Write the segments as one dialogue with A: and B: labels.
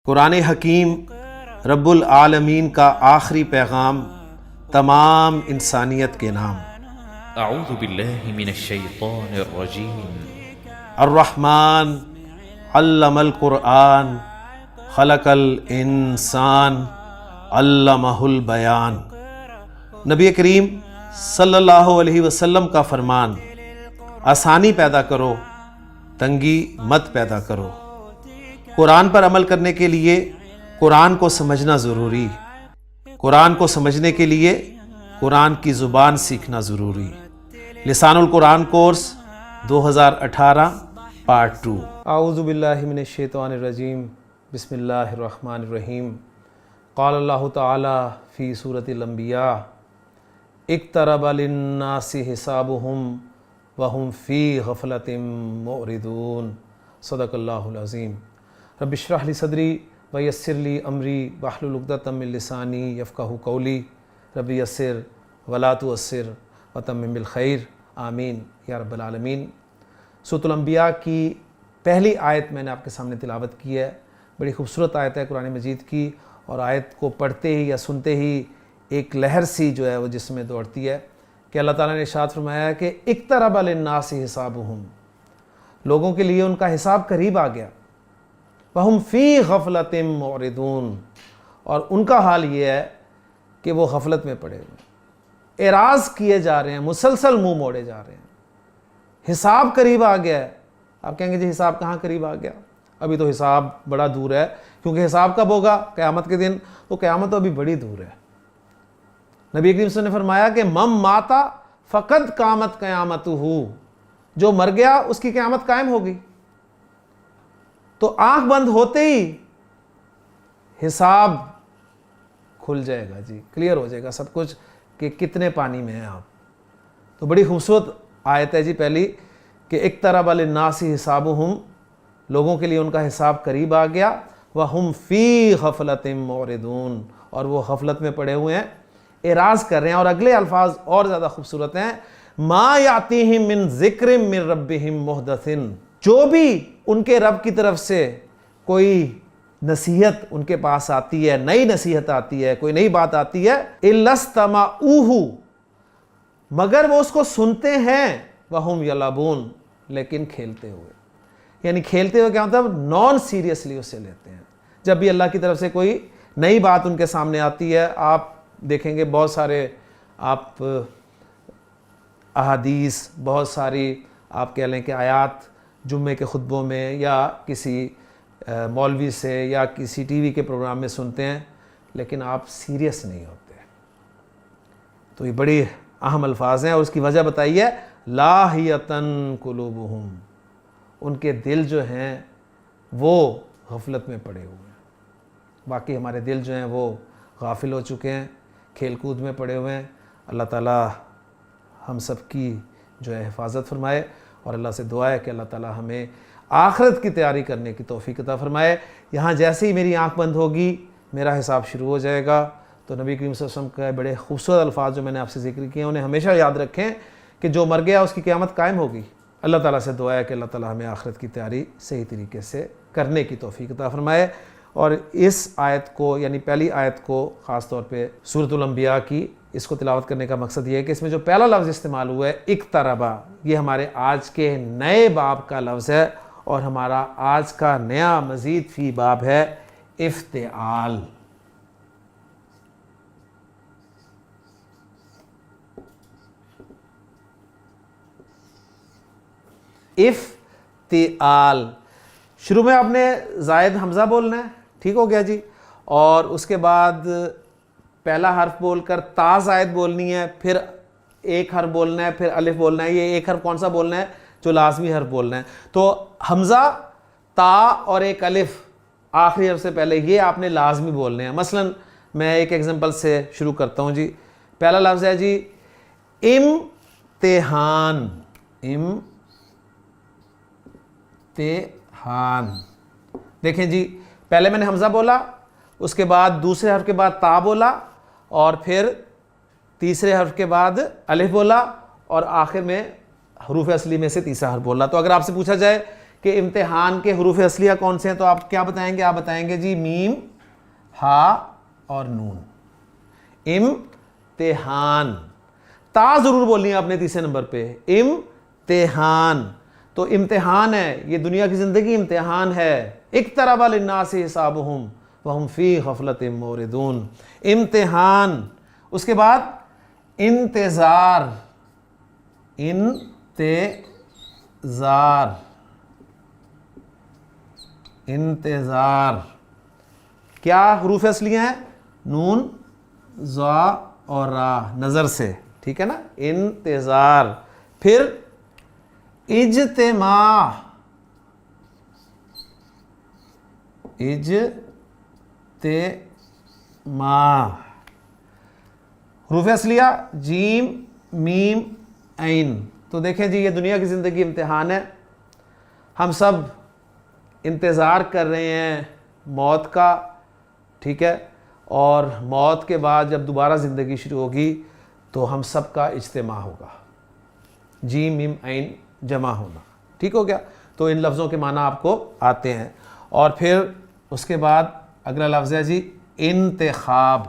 A: قرآن حکیم رب العالمین کا آخری پیغام تمام انسانیت کے نام۔
B: اعوذ باللہ من الشیطان الرجیم۔
A: الرحمن علم القرآن خلق الانسان علمہ البیان۔ نبی کریم صلی اللہ علیہ وسلم کا فرمان، آسانی پیدا کرو، تنگی مت پیدا کرو۔ قرآن پر عمل کرنے کے لیے قرآن کو سمجھنا ضروری، قرآن کو سمجھنے کے لیے قرآن کی زبان سیکھنا ضروری۔ لسان القرآن کورس 2018 پارٹ 2۔ اعوذ باللہ من الشیطان الرجیم، بسم اللہ الرحمن الرحیم۔ قال اللہ تعالی فی سورۃ الانبیاء اقترب للناس حسابهم وهم فی غفلۃ معرضون۔ صدق اللہ العظیم۔ رب اشرح لی صدری ویسر لی امری واحلل عقدۃ من لسانی یفقہوا قولی۔ رب یسر ولا تعسر وتمم بالخیر، آمین یا رب العالمین۔ سورۃ الانبیاء کی پہلی آیت میں نے آپ کے سامنے تلاوت کی ہے۔ بڑی خوبصورت آیت ہے قرآن مجید کی، اور آیت کو پڑھتے ہی یا سنتے ہی ایک لہر سی جو ہے وہ جسم میں دوڑتی ہے کہ اللہ تعالیٰ نے ارشاد فرمایا ہے کہ اقترب للناس حسابهم، لوگوں کے لیے ان کا حساب قریب آ گیا۔ وَهُمْ فِي غَفْلَةٍ مُعْرِضُونَ، اور ان کا حال یہ ہے کہ وہ غفلت میں پڑے ہوئے، اعراض کیے جا رہے ہیں، مسلسل منہ موڑے جا رہے ہیں۔ حساب قریب آ گیا ہے۔ آپ کہیں گے جی حساب کہاں قریب آ گیا؟ ابھی تو حساب بڑا دور ہے، کیونکہ حساب کب ہوگا؟ قیامت کے دن۔ تو قیامت تو ابھی بڑی دور ہے۔ نبی کریم صلی اللہ علیہ وسلم نے فرمایا کہ من ماتا فقد قامت قیامتہ، جو مر گیا اس کی قیامت قائم ہوگی۔ تو آنکھ بند ہوتے ہی حساب کھل جائے گا، جی کلیئر ہو جائے گا سب کچھ کہ کتنے پانی میں ہیں آپ۔ تو بڑی خوبصورت آیت ہے جی پہلی کہ اقترب للناس حسابهم، لوگوں کے لیے ان کا حساب قریب آ گیا۔ وَهُمْ فِي غَفْلَةٍ مُعْرِضُونَ، اور وہ غفلت میں پڑے ہوئے ہیں، اعراض کر رہے ہیں۔ اور اگلے الفاظ اور زیادہ خوبصورت ہیں، مَا يَأْتِيهِم مِّن ذِكْرٍ مِّن رَبِّهِم مُحْدَثٍ، جو بھی ان کے رب کی طرف سے کوئی نصیحت ان کے پاس آتی ہے، نئی نصیحت آتی ہے، کوئی نئی بات آتی ہے، إِلَّا اسْتَمَعُوهُ، مگر وہ اس کو سنتے ہیں، وَهُمْ يَلْعَبُونَ، لیکن کھیلتے ہوئے۔ یعنی کھیلتے ہوئے کیا مطلب؟ نان سیریسلی اسے لیتے ہیں۔ جب بھی اللہ کی طرف سے کوئی نئی بات ان کے سامنے آتی ہے، آپ دیکھیں گے بہت سارے آپ احادیث، بہت ساری آپ کہہ لیں کہ آیات جمعے کے خطبوں میں یا کسی مولوی سے یا کسی ٹی وی کے پروگرام میں سنتے ہیں، لیکن آپ سیریس نہیں ہوتے۔ تو یہ بڑی اہم الفاظ ہیں، اور اس کی وجہ بتائیے، لاہیتن قلوبہم، ان کے دل جو ہیں وہ غفلت میں پڑے ہوئے ہیں۔ باقی ہمارے دل جو ہیں وہ غافل ہو چکے ہیں، کھیل کود میں پڑے ہوئے ہیں۔ اللہ تعالیٰ ہم سب کی جو ہے حفاظت فرمائے، اور اللہ سے دعا ہے کہ اللہ تعالیٰ ہمیں آخرت کی تیاری کرنے کی توفیق عطا فرمائے۔ یہاں جیسے ہی میری آنکھ بند ہوگی میرا حساب شروع ہو جائے گا۔ تو نبی کریم صلی اللہ علیہ وسلم کا بڑے خوبصورت الفاظ جو میں نے آپ سے ذکر کیے ہیں، انہیں ہمیشہ یاد رکھیں کہ جو مر گیا اس کی قیامت قائم ہوگی۔ اللہ تعالیٰ سے دعا ہے کہ اللہ تعالیٰ ہمیں آخرت کی تیاری صحیح طریقے سے کرنے کی توفیق عطا فرمائے۔ اور اس آیت کو یعنی پہلی آیت کو خاص طور پہ سورۃ الانبیاء کی اس کو تلاوت کرنے کا مقصد یہ ہے کہ اس میں جو پہلا لفظ استعمال ہوا ہے اقتربا، یہ ہمارے آج کے نئے باب کا لفظ ہے، اور ہمارا آج کا نیا مزید فی باب ہے افتعال۔ افتعال، شروع میں آپ نے زائد حمزہ بولنا ہے، ٹھیک ہو گیا جی، اور اس کے بعد پہلا حرف بول کر تا زائد بولنی ہے، پھر ایک حرف بولنا ہے، پھر الف بولنا ہے۔ یہ ایک حرف کون سا بولنا ہے؟ جو لازمی حرف بولنا ہے۔ تو حمزہ، تا اور ایک الف آخری حرف سے پہلے، یہ آپ نے لازمی بولنے ہیں۔ مثلا میں ایک ایگزامپل سے شروع کرتا ہوں جی۔ پہلا لفظ ہے جی امتحان، امتحان۔ دیکھیں جی، پہلے میں نے حمزہ بولا، اس کے بعد دوسرے حرف کے بعد تا بولا، اور پھر تیسرے حرف کے بعد الف بولا، اور آخر میں حروف اصلی میں سے تیسرا حرف بولا۔ تو اگر آپ سے پوچھا جائے کہ کہ امتحان کے حروف اصلیہ کون سے ہیں، تو آپ کیا بتائیں گے؟ آپ بتائیں گے جی میم، ہا اور نون. امتحان. تا ضرور بولنی ہے آپ نے تیسرے نمبر پہ. امتحان. تو امتحان ہے، یہ دنیا کی زندگی امتحان ہے. اقترب للناس حسابهم وهم فی غفلۃ موردون. امتحان. اس کے بعد انتظار. انتظار. انتظار. کیا حروف اصلیہ ہیں؟ نون، زا اور را، نظر سے. ٹھیک ہے نا؟ انتظار. پھر اجتماع. اجتماع. حروف اصلیہ جیم، میم، عین. تو دیکھیں جی یہ دنیا کی زندگی امتحان ہے. ہم سب انتظار کر رہے ہیں موت کا. ٹھیک ہے؟ اور موت کے بعد جب دوبارہ زندگی شروع ہوگی تو ہم سب کا اجتماع ہوگا. جیم، میم، عین جمع ہونا. ٹھیک ہو گیا؟ تو ان لفظوں کے معنی آپ کو آتے ہیں. اور پھر اس کے بعد اگلا لفظ ہے جی انتخاب.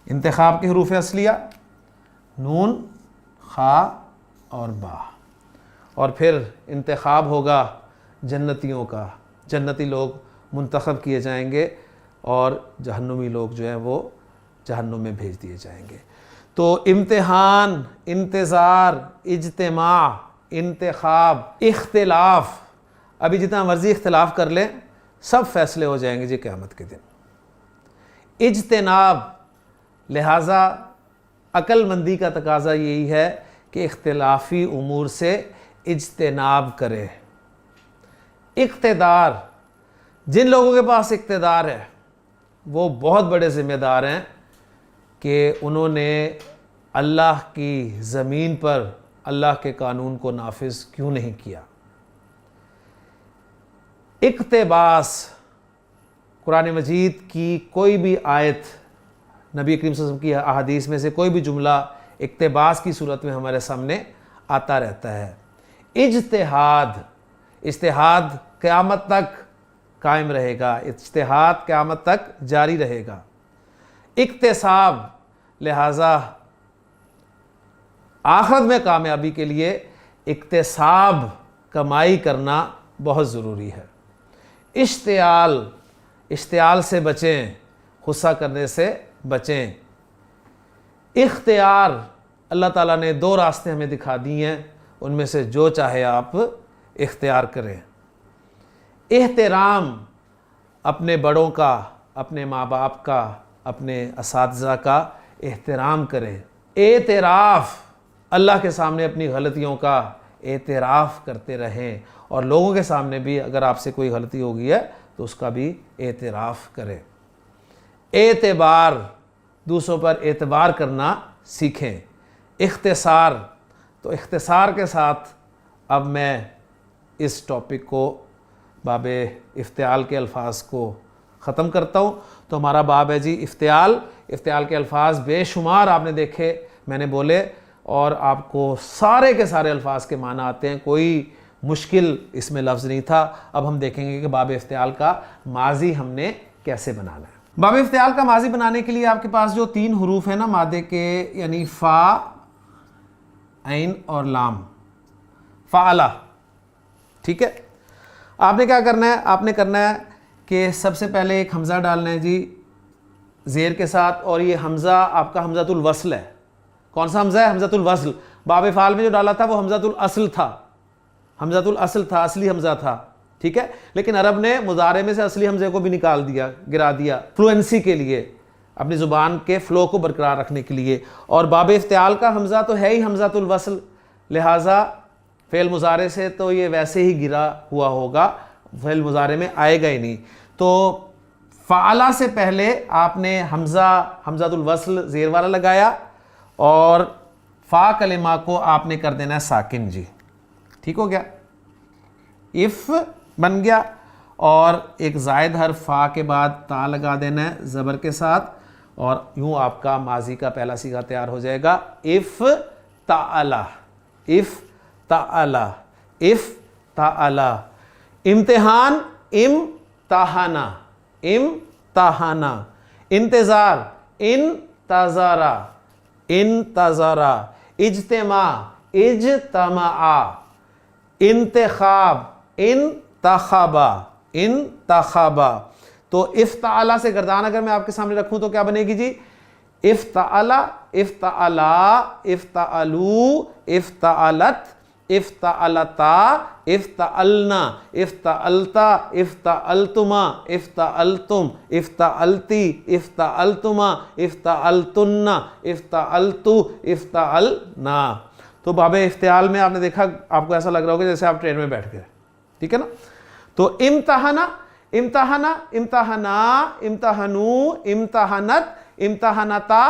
A: انتخاب کے حروف اصلیہ نون، خا اور با. اور پھر انتخاب ہوگا جنتیوں کا. جنتی لوگ منتخب کیے جائیں گے اور جہنمی لوگ جو ہیں وہ جہنم میں بھیج دیے جائیں گے. تو امتحان، انتظار، اجتماع، انتخاب، اختلاف. ابھی جتنا مرضی اختلاف کر لیں سب فیصلے ہو جائیں گے جی قیامت کے دن. اجتناب. لہٰذا عقل مندی کا تقاضا یہی ہے کہ اختلافی امور سے اجتناب کرے. اقتدار. جن لوگوں کے پاس اقتدار ہے وہ بہت بڑے ذمہ دار ہیں کہ انہوں نے اللہ کی زمین پر اللہ کے قانون کو نافذ کیوں نہیں کیا. اقتباس. قرآن مجید کی کوئی بھی آیت، نبی کریم صلی اللہ علیہ وسلم کی احادیث میں سے کوئی بھی جملہ اقتباس کی صورت میں ہمارے سامنے آتا رہتا ہے. اجتہاد. اجتہاد قیامت تک قائم رہے گا. اجتہاد قیامت تک جاری رہے گا. اکتساب. لہٰذا آخرت میں کامیابی کے لیے اکتساب، کمائی کرنا بہت ضروری ہے. اشتعال. اشتعال سے بچیں، غصہ کرنے سے بچیں. اختیار. اللہ تعالیٰ نے 2 راستے ہمیں دکھا دی ہیں، ان میں سے جو چاہے آپ اختیار کریں. احترام. اپنے بڑوں کا، اپنے ماں باپ کا، اپنے اساتذہ کا احترام کریں. اعتراف. اللہ کے سامنے اپنی غلطیوں کا اعتراف کرتے رہیں اور لوگوں کے سامنے بھی اگر آپ سے کوئی غلطی ہو گئی ہے تو اس کا بھی اعتراف کریں. اعتبار. دوسروں پر اعتبار کرنا سیکھیں. اختصار. تو اختصار کے ساتھ اب میں اس ٹاپک کو، باب افتعال کے الفاظ کو ختم کرتا ہوں. تو ہمارا باب ہے جی افتعال. افتعال کے الفاظ بے شمار آپ نے دیکھے، میں نے بولے، اور آپ کو سارے کے سارے الفاظ کے معنی آتے ہیں. کوئی مشکل اس میں لفظ نہیں تھا. اب ہم دیکھیں گے کہ باب افتعال کا ماضی ہم نے کیسے بنانا ہے. باب افتعال کا ماضی بنانے کے لیے آپ کے پاس جو 3 حروف ہیں نا مادے کے، یعنی فا، عین اور لام. فعلا. ٹھیک ہے؟ آپ نے کیا کرنا ہے؟ آپ نے کرنا ہے کہ سب سے پہلے ایک حمزہ ڈالنا ہے جی زیر کے ساتھ، اور یہ حمزہ آپ کا حمزۃ الوصل ہے. کون سا حمزہ ہے؟ حمزۃ الوصل. باب فعال میں جو ڈالا تھا وہ حمزۃ الاصل تھا. حمزۃ الاصل تھا، اصلی حمزہ تھا. ٹھیک ہے؟ لیکن عرب نے مضارع میں سے اصلی حمزے کو بھی نکال دیا، گرا دیا، فلوئنسی کے لیے، اپنی زبان کے فلو کو برقرار رکھنے کے لیے. اور باب افتعال کا حمزہ تو ہے ہی حمزۃ الوصل، لہٰذا فعل مضارع سے تو یہ ویسے ہی گرا ہوا ہوگا، فعل مضارع میں آئے گا ہی نہیں. تو فعلا سے پہلے آپ نے حمزۃ الوصل زیر والا لگایا اور فا کلمہ کو آپ نے کر دینا ہے ساکن. جی ٹھیک ہو گیا؟ اف بن گیا، اور ایک زائد حرف فا کے بعد تا لگا دینا ہے زبر کے ساتھ، اور یوں آپ کا ماضی کا پہلا صیغہ تیار ہو جائے گا افتعل، افتعل، افتعل۔ امتحان امتحن، امتحن۔ انتظار انتظر، انتظر۔ اجتماع اجتمع۔ انتخاب انتخب، انتخب۔ تو افتعل سے گردان اگر میں آپ کے سامنے رکھوں تو کیا بنے گی جی؟ افتعل، افتعلا، افتعلوا، افتعلت، افتعلتا، افتعلنا، افتعلتا، افتعلتما، افتعلتم، افتعلتی، افتعلتما، افتعلتن، افتعلتو، افتعلنا۔ تو باب افتعال میں آپ نے دیکھا، آپ کو ایسا لگ رہا ہوگا جیسے آپ ٹرین میں بیٹھ گئے، ٹھیک ہے نا؟ تو امتحنا، امتحنا، امتحنا، امتحنوا، امتحنت، امتحنتا،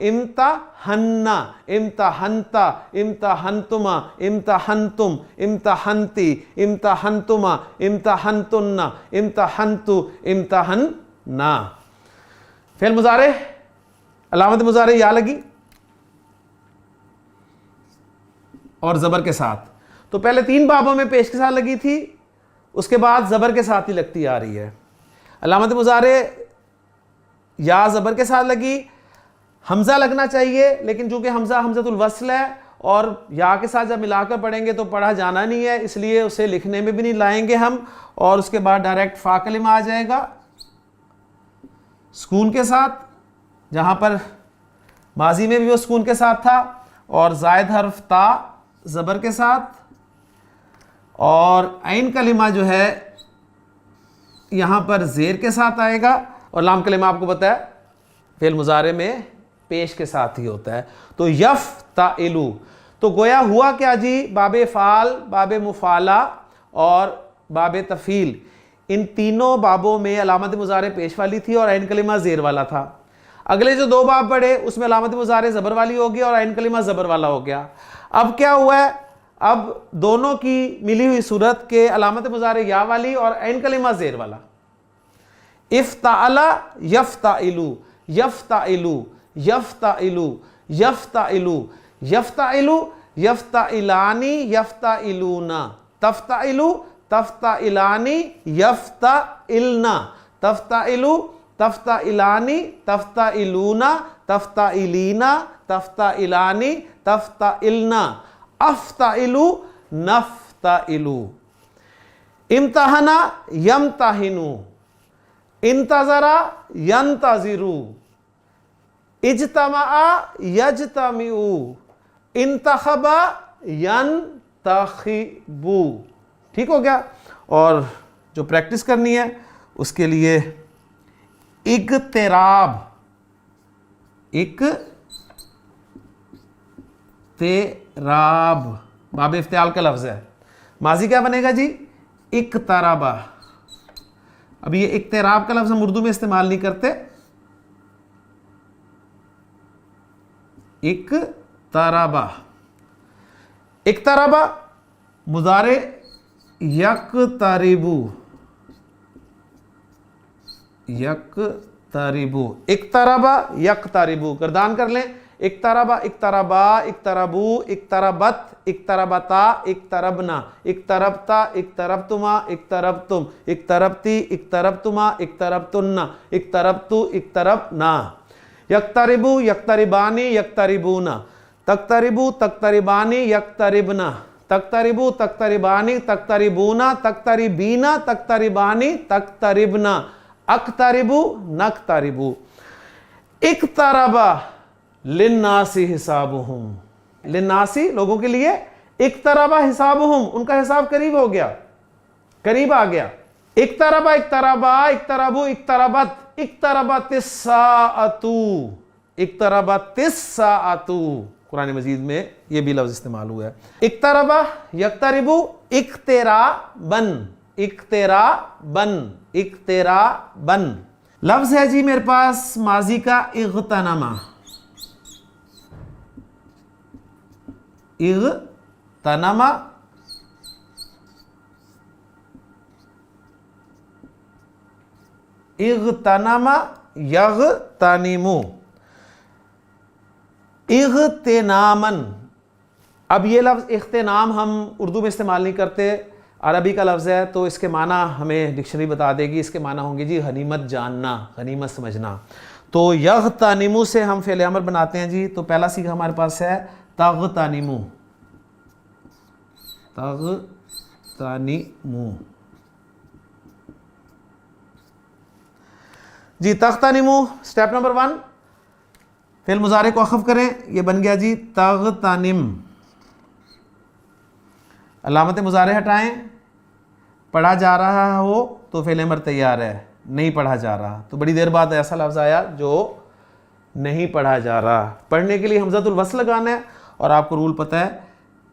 A: امتحنا، امتحنتا، امتحنتما، امتحنتم، امتحنتی، امتحنتما، امتحنتن، امتحنتو، امتحنا۔ فعل مضارع، علامت مضارع یا لگی اور زبر کے ساتھ۔ تو پہلے 3 بابوں میں پیش کے ساتھ لگی تھی، اس کے بعد زبر کے ساتھ ہی لگتی آ رہی ہے۔ علامت مضارع یا زبر کے ساتھ لگی، حمزہ لگنا چاہیے، لیکن چونکہ حمزہ حمزۃ الوصل ہے اور یا کے ساتھ جب ملا کر پڑھیں گے تو پڑھا جانا نہیں ہے، اس لیے اسے لکھنے میں بھی نہیں لائیں گے ہم، اور اس کے بعد ڈائریکٹ فا کلمہ آ جائے گا سکون کے ساتھ، جہاں پر ماضی میں بھی وہ سکون کے ساتھ تھا، اور زائد حرف تا زبر کے ساتھ، اور عین کلمہ جو ہے یہاں پر زیر کے ساتھ آئے گا، اور لام کلمہ آپ کو پتہ ہے فعل مضارع میں پیش کے ساتھ ہی ہوتا ہے۔ تو یفتعلو، تو گویا ہوا کیا جی؟ باب فعال، باب مفعلہ اور باب تفعیل، ان تینوں بابوں میں علامت مضارع پیش والی تھی اور عین کلمہ زیر والا تھا۔ اگلے جو 2 باب پڑھے اس میں علامت مضارع زبر والی ہو گیا اور عین کلمہ زبر والا ہو گیا۔ اب کیا ہوا ہے؟ اب دونوں کی ملی ہوئی صورت کے علامت مضارع یا والی اور عین کلمہ زیر والا۔ افتعل یفتعلو، یفتعلو، یفتعلو، یفتعلو، یفتعلو، یفتعلانی، یفتعلون، تفتعلو، تفتعلانی، یفتعلنا، تفتعلو، تفتعلانی، تفتعلون، تفتعلینا، تفتعلانی، تفتعلنا، افتعلو، نفتعلو۔ امتحنا یمتحنو، انتظرا ینتظرو، اجتمعا یجتمعو، انتخبا ینتخبو۔ ٹھیک ہو گیا؟ اور جو پریکٹس کرنی ہے اس کے لیے اقتراب، اقتراب باب افتعال کا لفظ ہے، ماضی کیا بنے گا جی؟ اقتربا۔ اب یہ اقتراب کا لفظ ہم اردو میں استعمال نہیں کرتے، اقتربا، اقتربا مضارع یقتربو، یقتربو، اقتربا یقتربو، گردان کر لیں، اقتربا، اقتربا، اقتربو، اقتربت، اقتربتا، اقتربنا، اقتربتا، اقتربتما، اقتربتم، اقتربتی، اقتربتما، اقتربتن، اقتربتو، اقتربنا۔ یقتربو، یقتربانی، یقتربون، تقتربو، تقتربانی، یقتربنا، تقتربو، تقتربانی، تقتربون، تقتربینا، تقتربانی، تقتربنا، اقتربو، نقتربو۔ اقتربا للناس حسابہم، للناسی لوگوں کے لیے، اقتربا حسابہم ان کا حساب قریب ہو گیا، قریب آ گیا۔ اقتربا، اقتربا، اقتربو، اقتربت، اقتربت الساعۃ، اقتربت الساعۃ، قرآن مجید میں یہ بھی لفظ استعمال ہوا ہے۔ اقتربا یقتربو اقترابن، اقترابن، اقترابن۔ لفظ ہے جی میرے پاس ماضی کا اغتنما، اغتنما، اغتنما یغتنمو، اغتنامن، اب یہ لفظ اغتنام ہم اردو میں استعمال نہیں کرتے، عربی کا لفظ ہے تو اس کے معنی ہمیں ڈکشنری بتا دے گی، اس کے معنی ہوں گے جی غنیمت جاننا، غنیمت سمجھنا۔ تو یغتنمو سے ہم فعل امر بناتے ہیں جی، تو پہلا صیغہ ہمارے پاس ہے تغتنمو، تغتنمو جی، تغتنمو سٹیپ نمبر 1، فعل مضارع کو وقف کریں، یہ بن گیا جی تغتنم، علامت مضارع ہٹائیں، پڑھا جا رہا ہو تو فعل امر تیار ہے، نہیں پڑھا جا رہا تو بڑی دیر بعد ایسا لفظ آیا جو نہیں پڑھا جا رہا، پڑھنے کے لیے حمزۃ الوصل لگانا ہے، اور آپ کو رول پتہ ہے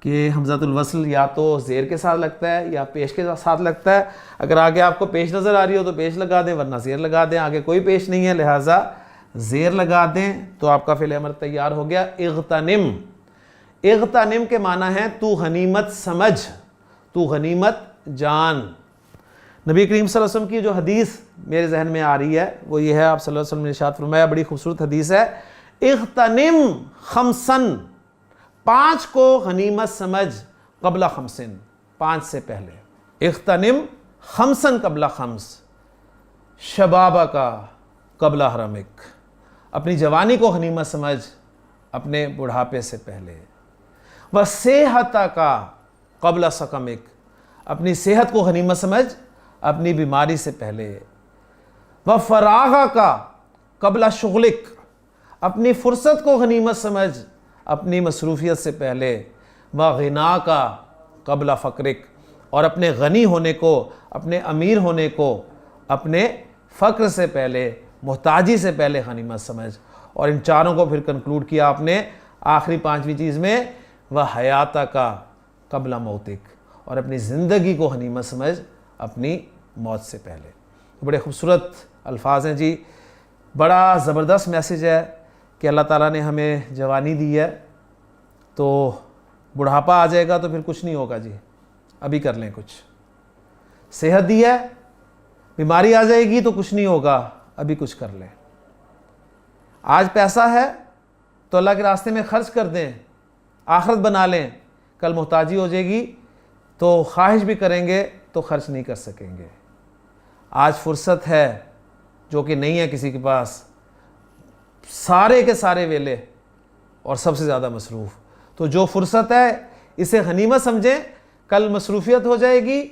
A: کہ حمزۃ الوصل یا تو زیر کے ساتھ لگتا ہے یا پیش کے ساتھ لگتا ہے، اگر آگے آپ کو پیش نظر آ رہی ہو تو پیش لگا دیں ورنہ زیر لگا دیں، آگے کوئی پیش نہیں ہے لہٰذا زیر لگا دیں تو آپ کا فعل امر تیار ہو گیا اغتنم۔ اغتنم کے معنی ہے تو غنیمت سمجھ، تو غنیمت جان۔ نبی کریم صلی اللہ علیہ وسلم کی جو حدیث میرے ذہن میں آ رہی ہے وہ یہ ہے، آپ صلی اللہ علیہ وسلم نے ارشاد فرمایا، بڑی خوبصورت حدیث ہے، اغتنم خمسن، 5 کو غنیمت سمجھ قبل خمسن، 5 سے پہلے، اغتنم خمسن قبل خمس، شبابہ کا قبل حرمک، اپنی جوانی کو غنیمت سمجھ اپنے بڑھاپے سے پہلے، وصحتہ کا قبل سقمک، اپنی صحت کو غنیمت سمجھ اپنی بیماری سے پہلے، وفراغہ کا قبل شغلک، اپنی فرصت کو غنیمت سمجھ اپنی مصروفیت سے پہلے، وغنا کا قبل فقرک، اور اپنے غنی ہونے کو، اپنے امیر ہونے کو اپنے فقر سے پہلے، محتاجی سے پہلے غنیمت سمجھ، اور ان چاروں کو پھر کنکلوڈ کیا آپ نے آخری 5ویں چیز میں، وحیاتہ کا قبل موتک، اور اپنی زندگی کو غنیمت سمجھ اپنی موت سے پہلے۔ بڑے خوبصورت الفاظ ہیں جی، بڑا زبردست میسیج ہے کہ اللہ تعالیٰ نے ہمیں جوانی دی ہے تو بڑھاپا آ جائے گا تو پھر کچھ نہیں ہوگا جی، ابھی کر لیں کچھ، صحت دی ہے، بیماری آ جائے گی تو کچھ نہیں ہوگا، ابھی کچھ کر لیں، آج پیسہ ہے تو اللہ کے راستے میں خرچ کر دیں، آخرت بنا لیں، کل محتاجی ہو جائے گی تو خواہش بھی کریں گے تو خرچ نہیں کر سکیں گے، آج فرصت ہے جو کہ نہیں ہے کسی کے پاس، سارے کے سارے ویلے اور سب سے زیادہ مصروف، تو جو فرصت ہے اسے غنیمت سمجھیں، کل مصروفیت ہو جائے گی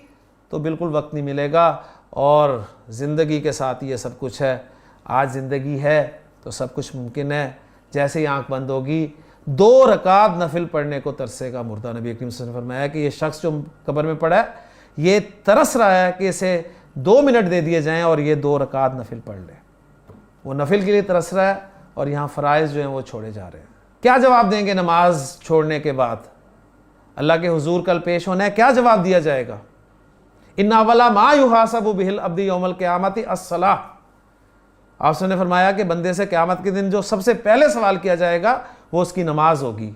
A: تو بالکل وقت نہیں ملے گا، اور زندگی کے ساتھ یہ سب کچھ ہے، آج زندگی ہے تو سب کچھ ممکن ہے، جیسے ہی آنکھ بند ہوگی 2 رکعت نفل پڑھنے کو ترسے گا مردہ۔ نبی کریم صلی اللہ علیہ وسلم نے فرمایا کہ یہ شخص جو قبر میں پڑا ہے یہ ترس رہا ہے کہ اسے 2 منٹ دے دیے جائیں اور یہ 2 رکعت نفل پڑھ لے، وہ نفل کے لیے ترس رہا ہے اور یہاں فرائض جو ہیں وہ چھوڑے جا رہے ہیں۔ کیا جواب دیں گے نماز چھوڑنے کے بعد؟ اللہ کے حضور کل پیش ہونا ہے، کیا جواب دیا جائے گا؟ ان اولا ما یحاسب بہ العبد یوم القیامۃ الصلاۃ، آپ نے فرمایا کہ بندے سے قیامت کے دن جو سب سے پہلے سوال کیا جائے گا وہ اس کی نماز ہوگی،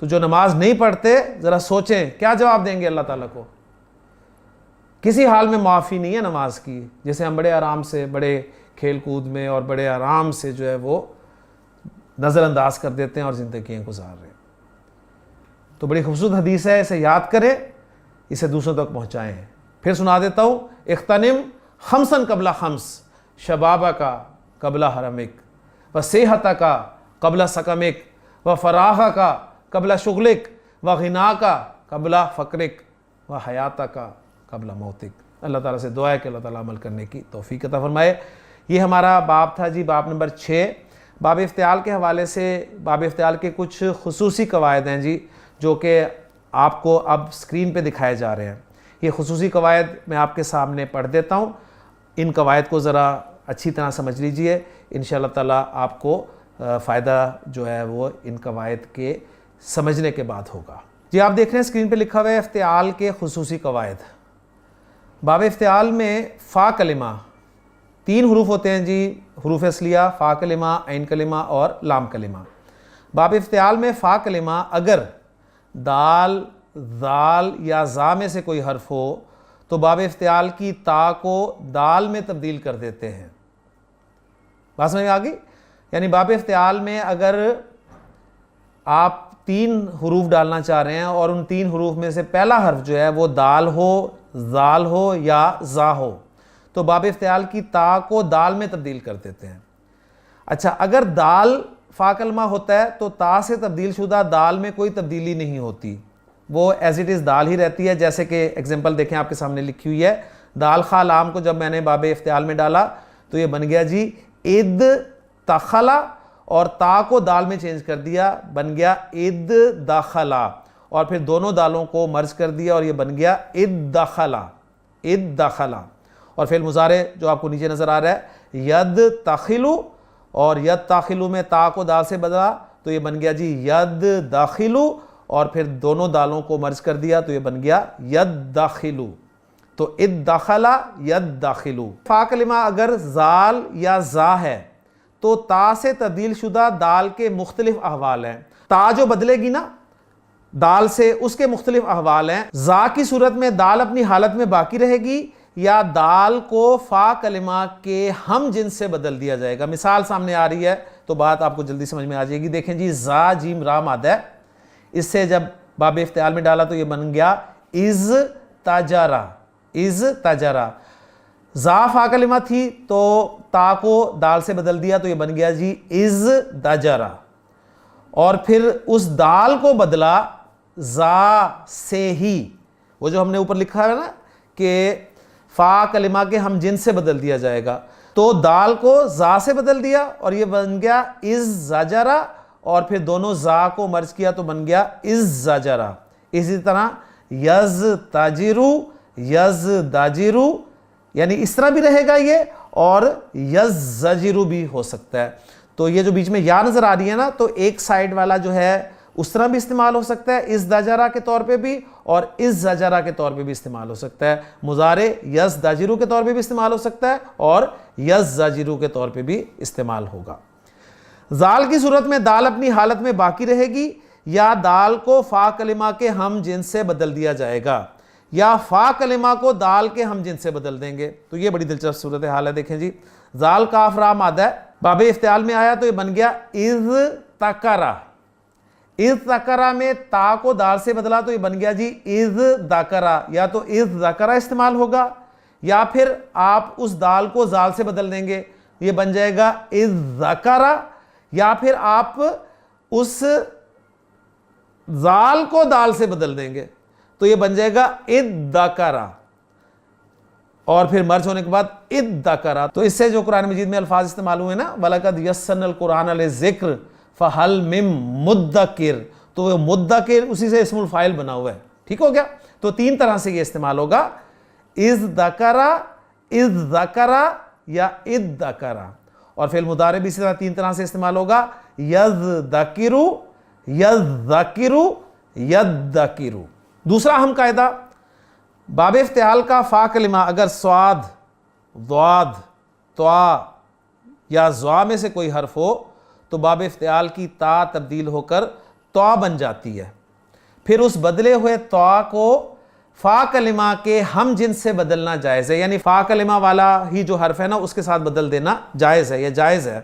A: تو جو نماز نہیں پڑھتے ذرا سوچیں کیا جواب دیں گے اللہ تعالیٰ کو۔ کسی حال میں معافی نہیں ہے نماز کی، جیسے ہم بڑے آرام سے، بڑے کھیل کود میں اور بڑے آرام سے جو ہے وہ نظر انداز کر دیتے ہیں اور زندگیاں گزار رہے ہیں۔ تو بڑی خوبصورت حدیث ہے، اسے یاد کریں، اسے دوسروں تک پہنچائیں۔ پھر سنا دیتا ہوں، اغتنم خمسن قبل خمس، شبابہ کا قبل حرمک، وصحتہ کا قبل سقمک، وفراغہ کا قبل شغلک، وغنا کا قبل فقرک، وحیاتہ کا قبل موتک۔ اللہ تعالیٰ سے دعا ہے کہ اللہ تعالیٰ عمل کرنے کی توفیق عطا فرمائے۔ یہ ہمارا باب تھا جی، باب نمبر 6۔ باب افتعال کے حوالے سے باب افتعال کے کچھ خصوصی قواعد ہیں جی، جو کہ آپ کو اب اسکرین پہ دکھائے جا رہے ہیں۔ یہ خصوصی قواعد میں آپ کے سامنے پڑھ دیتا ہوں، ان قواعد کو ذرا اچھی طرح سمجھ لیجئے، انشاءاللہ تعالیٰ آپ کو فائدہ جو ہے وہ ان قواعد کے سمجھنے کے بعد ہوگا۔ جی آپ دیکھ رہے ہیں اسکرین پہ لکھا ہوا ہے افتعال کے خصوصی قواعد۔ باب افتعال میں فا کلمہ 3 حروف ہوتے ہیں جی، حروف اصلیہ، فا کلمہ، عین کلمہ اور لام کلمہ۔ باب افتعال میں فا کلمہ اگر دال، ذال یا زا میں سے کوئی حرف ہو تو باب افتعال کی تا کو دال میں تبدیل کر دیتے ہیں۔ بات سمجھ میں آ گئی؟ یعنی باب افتعال میں اگر آپ 3 حروف ڈالنا چاہ رہے ہیں اور ان 3 حروف میں سے پہلا حرف جو ہے وہ دال ہو، زال ہو یا زا ہو، تو باب افتعال کی تا کو دال میں تبدیل کر دیتے ہیں۔ اچھا، اگر دال فا کلمہ ہوتا ہے تو تا سے تبدیل شدہ دال میں کوئی تبدیلی نہیں ہوتی، وہ ایز اٹ از دال ہی رہتی ہے۔ جیسے کہ ایگزامپل دیکھیں آپ کے سامنے لکھی ہوئی ہے، دال خا لام کو جب میں نے باب افتعال میں ڈالا تو یہ بن گیا جی اد تخلا، اور تا کو دال میں چینج کر دیا، بن گیا اد داخلا، اور پھر دونوں دالوں کو مرج کر دیا اور یہ بن گیا اد داخلا، اد داخلا۔ اور فعل مضارع جو آپ کو نیچے نظر آ رہا ہے ید تخلو، اور ید تاخلو میں تا کو دال سے بدلا تو یہ بن گیا جی ید داخلو، اور پھر دونوں دالوں کو مرج کر دیا تو یہ بن گیا ید داخلو، تو اد داخلا ید داخلو۔ فا کلمہ اگر زال یا زا ہے تو تا سے تبدیل شدہ دال کے مختلف احوال ہیں۔ تا جو بدلے گی نا دال سے، اس کے مختلف احوال ہیں۔ زا کی صورت میں دال اپنی حالت میں باقی رہے گی یا دال کو فا کلمہ کے ہم جنس سے بدل دیا جائے گا۔ مثال سامنے آ رہی ہے تو بات آپ کو جلدی سمجھ میں آ جائے گی۔ دیکھیں جی زا جیم را مادہ ہے، اس سے جب باب افتعال میں ڈالا تو یہ بن گیا از تاجارا، از تاجارا۔ زا فا کلمہ تھی تو تا کو دال سے بدل دیا تو یہ بن گیا جی از داجارا، اور پھر اس دال کو بدلا زا سے ہی، وہ جو ہم نے اوپر لکھا ہے نا کہ فا کلمہ کے ہم جنس سے بدل دیا جائے گا، تو دال کو زا سے بدل دیا اور یہ بن گیا از زاجرا، اور پھر دونوں زا کو مرج کیا تو بن گیا از زاجرا۔ اسی طرح یز تاجرو، یز داجرو، یعنی اس طرح بھی رہے گا یہ، اور یز زجرو بھی ہو سکتا ہے۔ تو یہ جو بیچ میں یا نظر آ رہی ہے نا، تو ایک سائیڈ والا جو ہے اس طرح بھی استعمال ہو سکتا ہے از داجرا کے طور پہ بھی، اور از زجرا کے طور پہ بھی استعمال ہو سکتا ہے۔ مضارع یز داجرو کے طور پہ بھی استعمال ہو سکتا ہے اور یز زجرو کے طور پہ بھی استعمال ہوگا۔ زال کی صورت میں دال اپنی حالت میں باقی رہے گی یا دال کو فا کلمہ کے ہم جنس سے بدل دیا جائے گا، یا فا کلمہ کو دال کے ہم جنس سے بدل دیں گے۔ تو یہ بڑی دلچسپ صورتحال ہے۔ دیکھیں جی زال کاف را مادہ ہے، باب افتعال میں آیا تو یہ بن گیا از تکرا، از تکرا میں تا کو دال سے بدلا تو یہ بن گیا جی از دکرا، یا تو از دکرا استعمال ہوگا یا پھر آپ اس دال کو زال سے بدل دیں گے، یہ بن جائے گا از ذکرا، یا پھر آپ اس زال کو دال سے بدل دیں گے تو یہ بن جائے گا ادکرا، اور پھر مرج ہونے کے بعد ادکرا۔ تو اس سے جو قرآن مجید میں الفاظ استعمال ہوئے نا وَلَقَدْ يَسَّرْنَا الْقُرْآنَ لِلذِّكْرِ فَهَلْ مِن مُدَّكِرٍ، تو وہ مدکر اسی سے اسم الفاعل بنا ہوا ہے، ٹھیک ہو گیا۔ تو 3 طرح سے یہ استعمال ہوگا، از دکرا، از ذکرا یا ادکرا، اور فعل مضارع بھی اسی طرح 3 طرح سے استعمال ہوگا، یذکرو، یذکرو، یذکرو۔ دوسرا اہم قاعدہ، باب افتعال کا فا کلمہ اگر صاد، ضاد، طا یا ضا میں سے کوئی حرف ہو تو باب افتعال کی تا تبدیل ہو کر طا بن جاتی ہے، پھر اس بدلے ہوئے طا کو فا کلمہ کے ہم جنس سے بدلنا جائز ہے، یعنی فا کلمہ والا ہی جو حرف ہے نا اس کے ساتھ بدل دینا جائز ہے، یہ جائز ہے۔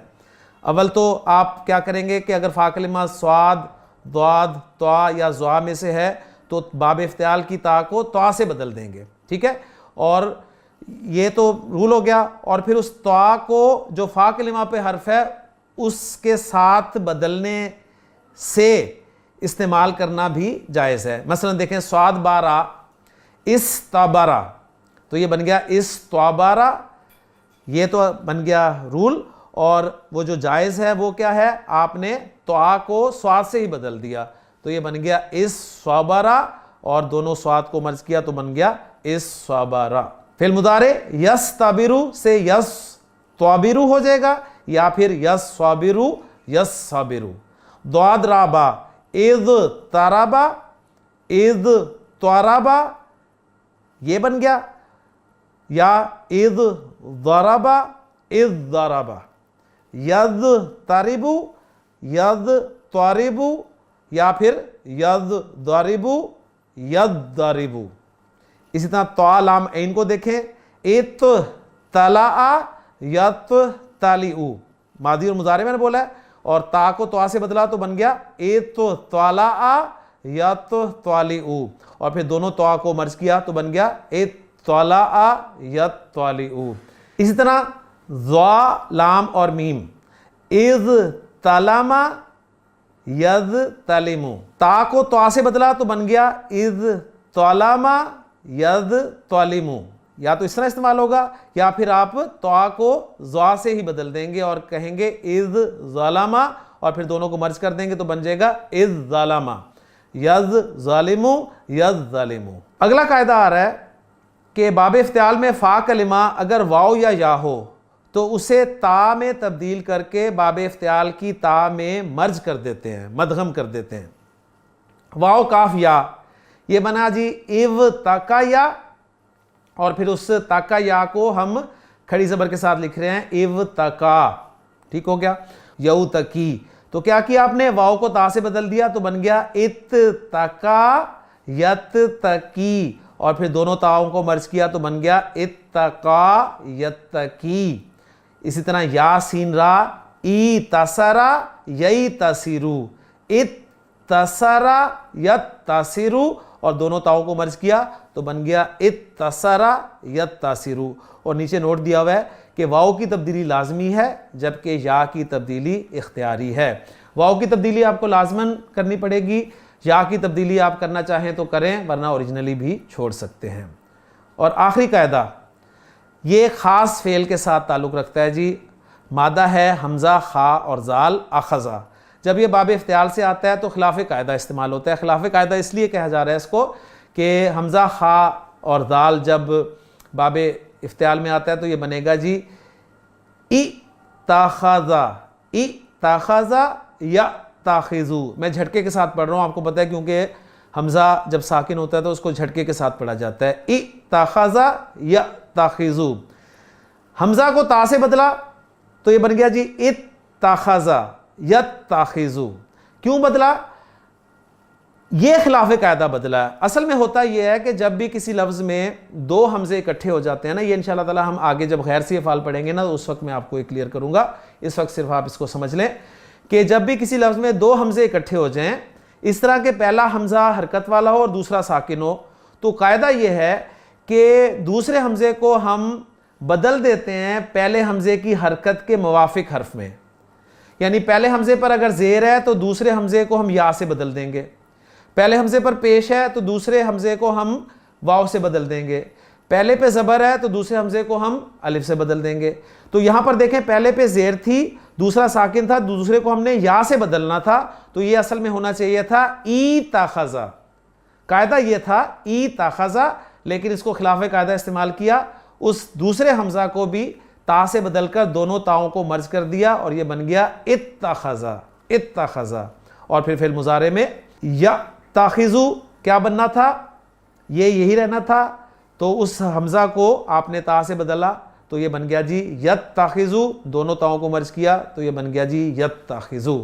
A: اول تو آپ کیا کریں گے کہ اگر فا کلمہ صاد، ضاد، طا یا ضا میں سے ہے تو باب افتعال کی تا کو طا سے بدل دیں گے، ٹھیک ہے، اور یہ تو رول ہو گیا۔ اور پھر اس طا کو جو فا کلمہ پہ حرف ہے اس کے ساتھ بدلنے سے استعمال کرنا بھی جائز ہے۔ مثلا دیکھیں صاد بارا استبارا، تو یہ بن گیا استبارا، یہ تو بن گیا رول، اور وہ جو جائز ہے وہ کیا ہے، آپ نے طا کو صاد سے ہی بدل دیا تو یہ بن گیا استبارا، اور دونوں صاد کو مرج کیا تو بن گیا استبارا۔ فعل مضارع یستبرو سے یستبرو ہو جائے گا یا پھر یصبرو، یصبرو۔ ضاد رابا اذ تربا، اذ تربا یہ بن گیا، یا اذ ضربا، اذ ضربا۔ ید تربو، ید تربو، یا پھر ید ضربو، ید ضربو۔ اسی طرح طا لام عین کو دیکھیں، ات تلع، یت تلعو، ماضی اور مضارع میں نے بولا ہے، اور تا کو توا سے بدلا تو بن گیا اطلع یطلع، اور پھر دونوں توا کو مرج کیا تو بن گیا اطلع یطلع۔ اسی طرح ضا، لام اور میم، اظتلم یظتلم، تا کو توا سے بدلا تو بن گیا اظتلم یظتلم، یا تو اس طرح استعمال ہوگا یا پھر آپ توا کو ضا سے ہی بدل دیں گے اور کہیں گے اذ ظلم، اور پھر دونوں کو مرج کر دیں گے تو بن جائے گا اذ ظلم یظ ظالم یظ ظالم۔ اگلا قاعدہ آ رہا ہے کہ باب افتعال میں فا کلمہ اگر واو یا یا ہو تو اسے تا میں تبدیل کر کے باب افتعال کی تا میں مرج کر دیتے ہیں، مدغم کر دیتے ہیں۔ واو کاف یا، یہ بنا جی ایو تاکا یا، اور پھر اس تاکا یا کو ہم کھڑی زبر کے ساتھ لکھ رہے ہیں ایو تاکا، ٹھیک ہو گیا، یو تکی، تو کیا کیا آپ نے، واو کو تا سے بدل دیا تو بن گیا ات تکا یت تکی، اور پھر دونوں تاؤں کو مرج کیا تو بن گیا اتقا یتقی۔ اسی طرح یا سین را، ای تسرا یئی تسیرو، اتسرا یتسیرو، اور دونوں تاؤں کو مرج کیا تو بن گیا اتسرا یتسیرو۔ اور نیچے نوٹ دیا ہوا ہے کہ واو کی تبدیلی لازمی ہے جبکہ یا کی تبدیلی اختیاری ہے۔ واو کی تبدیلی آپ کو لازماً کرنی پڑے گی، یا کی تبدیلی آپ کرنا چاہیں تو کریں ورنہ اوریجنلی بھی چھوڑ سکتے ہیں۔ اور آخری قاعدہ، یہ خاص فعل کے ساتھ تعلق رکھتا ہے جی، مادہ ہے حمزہ خا اور زال اخذا، جب یہ باب افتعال سے آتا ہے تو خلاف قاعدہ استعمال ہوتا ہے۔ خلاف قاعدہ اس لیے کہا جا رہا ہے اس کو کہ حمزہ خا اور زال جب باب افتعال میں آتا ہے تو یہ بنے گا جی اتخذا، اتخذا یا تاخذو۔ میں جھٹکے کے ساتھ پڑھ رہا ہوں، آپ کو پتہ ہے کیونکہ حمزہ جب ساکن ہوتا ہے تو اس کو جھٹکے کے ساتھ پڑھا جاتا ہے، اتخذا یا تاخذو۔ حمزہ کو تا سے بدلا تو یہ بن گیا جی اتخذا یا تاخذو۔ کیوں بدلا؟ یہ خلاف قاعدہ بدلا ہے۔ اصل میں ہوتا یہ ہے کہ جب بھی کسی لفظ میں دو حمزے اکٹھے ہو جاتے ہیں نا، یہ انشاءاللہ تعالی ہم آگے جب غیر سی افعال پڑھیں گے نا اس وقت میں آپ کو یہ کلیئر کروں گا، اس وقت صرف آپ اس کو سمجھ لیں کہ جب بھی کسی لفظ میں دو حمزے اکٹھے ہو جائیں، اس طرح کہ پہلا حمزہ حرکت والا ہو اور دوسرا ساکن ہو، تو قاعدہ یہ ہے کہ دوسرے حمزے کو ہم بدل دیتے ہیں پہلے حمزے کی حرکت کے موافق حرف میں۔ یعنی پہلے حمزے پر اگر زیر ہے تو دوسرے حمزے کو ہم یا سے بدل دیں گے، پہلے حمزے پر پیش ہے تو دوسرے حمزے کو ہم واو سے بدل دیں گے، پہلے پہ زبر ہے تو دوسرے حمزے کو ہم الف سے بدل دیں گے۔ تو یہاں پر دیکھیں پہلے پہ زیر تھی، دوسرا ساکن تھا، دوسرے کو ہم نے یا سے بدلنا تھا، تو یہ اصل میں ہونا چاہیے تھا ای تاخذا، قاعدہ یہ تھا ای تاخذا، لیکن اس کو خلاف قاعدہ استعمال کیا، اس دوسرے حمزہ کو بھی تا سے بدل کر دونوں تاؤں کو مرج کر دیا اور یہ بن گیا اتخذا، اتخذا۔ اور پھر فعل مضارع میں یا تاخذو کیا بننا تھا، یہ یہی رہنا تھا، تو اس حمزہ کو آپ نے تا سے بدلا تو یہ بن گیا جی یتخذو، دونوں تاؤں کو مرج کیا تو یہ بن گیا جی یتخذو۔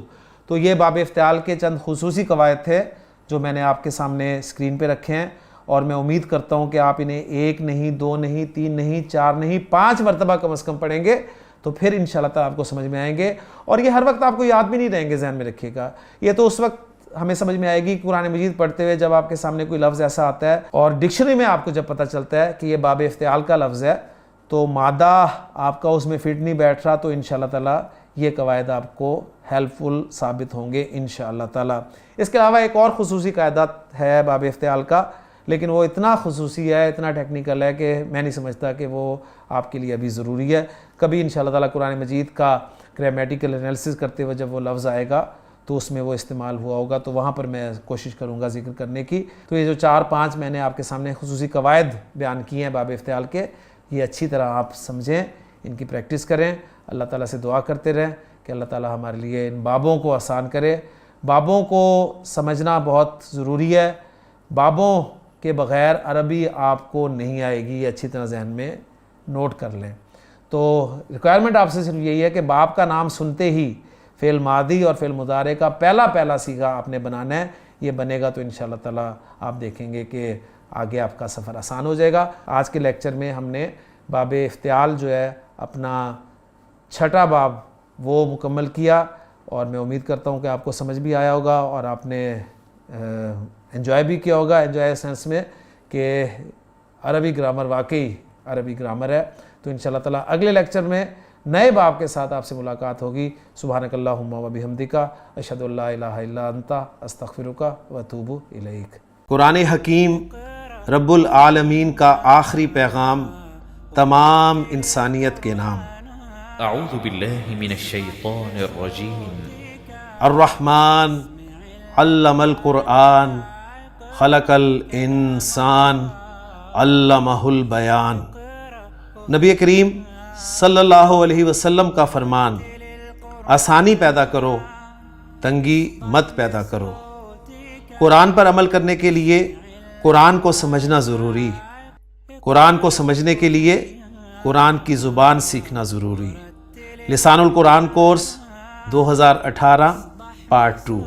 A: تو یہ باب افتعال کے چند خصوصی قواعد تھے جو میں نے آپ کے سامنے اسکرین پہ رکھے ہیں، اور میں امید کرتا ہوں کہ آپ انہیں ایک نہیں، دو نہیں، تین نہیں، چار نہیں، 5 مرتبہ کم از کم پڑھیں گے تو پھر انشاءاللہ تعالیٰ آپ کو سمجھ میں آئیں گے، اور یہ ہر وقت آپ کو یاد بھی نہیں رہیں گے، ذہن میں رکھیے گا۔ یہ تو اس وقت ہمیں سمجھ میں آئے گی قرآن مجید پڑھتے ہوئے جب آپ کے سامنے کوئی لفظ ایسا آتا ہے اور ڈکشنری میں آپ کو جب پتہ چلتا ہے کہ یہ باب افتعال کا لفظ ہے تو مادہ آپ کا اس میں فٹ نہیں بیٹھ رہا، تو انشاءاللہ تعالیٰ یہ قواعد آپ کو ہیلپ فل ثابت ہوں گے انشاءاللہ تعالیٰ۔ اس کے علاوہ ایک اور خصوصی قاعدہ ہے باب افتعال کا، لیکن وہ اتنا خصوصی ہے، اتنا ٹیکنیکل ہے کہ میں نہیں سمجھتا کہ وہ آپ کے لیے ابھی ضروری ہے۔ کبھی انشاءاللہ تعالیٰ قرآن مجید کا گرامیٹیکل انالیسس کرتے ہوئے جب وہ لفظ آئے گا تو اس میں وہ استعمال ہوا ہوگا، تو وہاں پر میں کوشش کروں گا ذکر کرنے کی۔ تو یہ جو 4-5 میں نے آپ کے سامنے خصوصی قواعد بیان کی ہیں باب افتعال کے، یہ اچھی طرح آپ سمجھیں، ان کی پریکٹس کریں، اللہ تعالیٰ سے دعا کرتے رہیں کہ اللہ تعالیٰ ہمارے لیے ان بابوں کو آسان کرے۔ بابوں کو سمجھنا بہت ضروری ہے، بابوں کے بغیر عربی آپ کو نہیں آئے گی، یہ اچھی طرح ذہن میں نوٹ کر لیں۔ تو ریکوائرمنٹ آپ سے صرف یہی ہے کہ باب کا نام سنتے ہی فعل ماضی اور فعل مضارع کا پہلا صیغہ آپ نے بنانا ہے، یہ بنے گا تو انشاءاللہ تعالیٰ آپ دیکھیں گے کہ آگے آپ کا سفر آسان ہو جائے گا۔ آج کے لیکچر میں ہم نے باب افتعال جو ہے اپنا 6واں باب وہ مکمل کیا، اور میں امید کرتا ہوں کہ آپ کو سمجھ بھی آیا ہوگا اور آپ نے انجوائے بھی کیا ہوگا، انجوائے سینس میں کہ عربی گرامر واقعی عربی گرامر ہے۔ تو انشاءاللہ تعالیٰ اگلے لیکچر میں نئے باب کے ساتھ آپ سے ملاقات ہوگی۔ سبحانک اللہم و بحمدک، اشہد ان لا الہ الا انت، استغفرک و اتوب الیک۔ قرآن حکیم رب العالمین کا آخری پیغام تمام انسانیت کے نام۔
B: اعوذ باللہ من الشیطان الرجیم۔
A: الرحمن علم القرآن خلق الانسان علمہ البیان۔ نبی کریم صلی اللہ علیہ وسلم کا فرمان، آسانی پیدا کرو، تنگی مت پیدا کرو۔ قرآن پر عمل کرنے کے لیے قرآن کو سمجھنا ضروری، قرآن کو سمجھنے کے لیے قرآن کی زبان سیکھنا ضروری۔ لسان القرآن کورس 2018 پارٹ 2۔